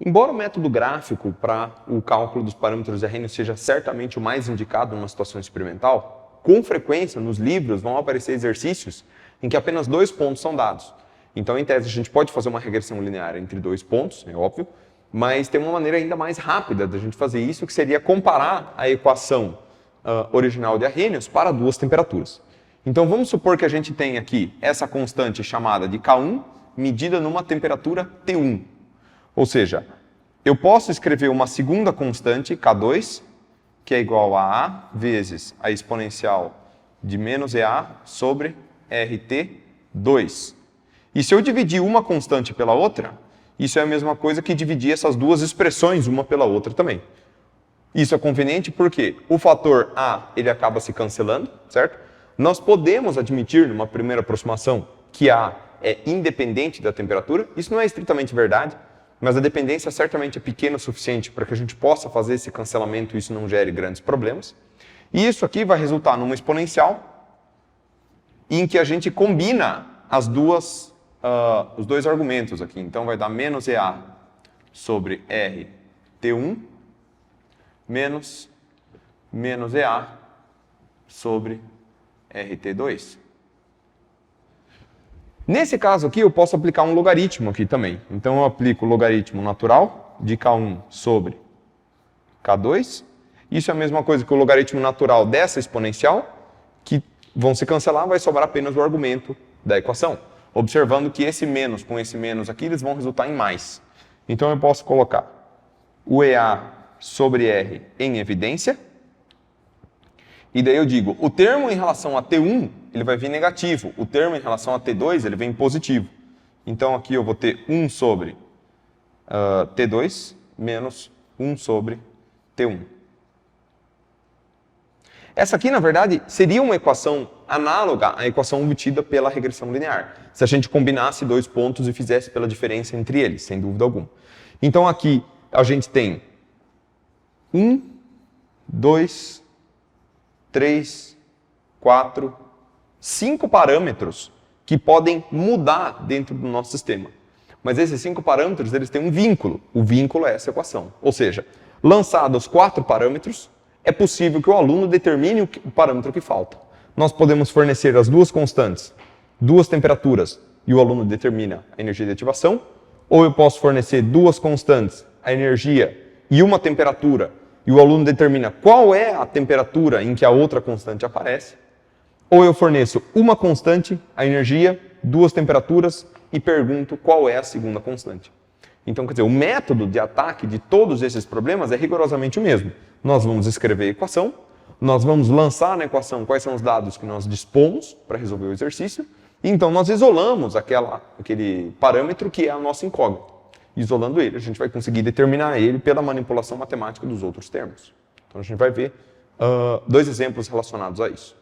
Embora o método gráfico para o cálculo dos parâmetros de Arrhenius seja certamente o mais indicado numa situação experimental, com frequência nos livros vão aparecer exercícios em que apenas 2 pontos são dados. Então, em tese, a gente pode fazer uma regressão linear entre 2 pontos, é óbvio, mas tem uma maneira ainda mais rápida da gente fazer isso, que seria comparar a equação original de Arrhenius para 2 temperaturas. Então, vamos supor que a gente tem aqui essa constante chamada de K1, medida numa temperatura T1. Ou seja, eu posso escrever uma segunda constante, K2, que é igual a A vezes a exponencial de menos EA sobre RT2. E se eu dividir uma constante pela outra, isso é a mesma coisa que dividir essas duas expressões uma pela outra também. Isso é conveniente porque o fator A ele acaba se cancelando, certo? Nós podemos admitir, numa primeira aproximação, que A é independente da temperatura. Isso não é estritamente verdade, mas a dependência certamente é pequena o suficiente para que a gente possa fazer esse cancelamento e isso não gere grandes problemas. E isso aqui vai resultar numa exponencial em que a gente combina os dois argumentos aqui. Então vai dar menos EA sobre RT1 menos EA sobre RT2. Nesse caso aqui, eu posso aplicar um logaritmo aqui também. Então, eu aplico o logaritmo natural de K1 sobre K2. Isso é a mesma coisa que o logaritmo natural dessa exponencial, que vão se cancelar, vai sobrar apenas o argumento da equação. Observando que esse menos com esse menos aqui, eles vão resultar em mais. Então, eu posso colocar o EA sobre R em evidência. E daí eu digo, o termo em relação a T1, ele vai vir negativo. O termo em relação a T2, ele vem positivo. Então, aqui eu vou ter 1 sobre T2 menos 1 sobre T1. Essa aqui, na verdade, seria uma equação análoga à equação obtida pela regressão linear. Se a gente combinasse 2 pontos e fizesse pela diferença entre eles, sem dúvida alguma. Então, aqui a gente tem 1, 2, 3, 4, 5 parâmetros que podem mudar dentro do nosso sistema. Mas esses 5 parâmetros, eles têm um vínculo. O vínculo é essa equação. Ou seja, lançados 4 parâmetros, é possível que o aluno determine o parâmetro que falta. Nós podemos fornecer as 2 constantes, 2 temperaturas, e o aluno determina a energia de ativação. Ou eu posso fornecer 2 constantes, a energia e uma temperatura, e o aluno determina qual é a temperatura em que a outra constante aparece. Ou eu forneço uma constante, a energia, 2 temperaturas e pergunto qual é a segunda constante. Então, quer dizer, o método de ataque de todos esses problemas é rigorosamente o mesmo. Nós vamos escrever a equação, nós vamos lançar na equação quais são os dados que nós dispomos para resolver o exercício, e então nós isolamos aquele parâmetro que é a nossa incógnita. Isolando ele, a gente vai conseguir determinar ele pela manipulação matemática dos outros termos. Então, a gente vai ver 2 exemplos relacionados a isso.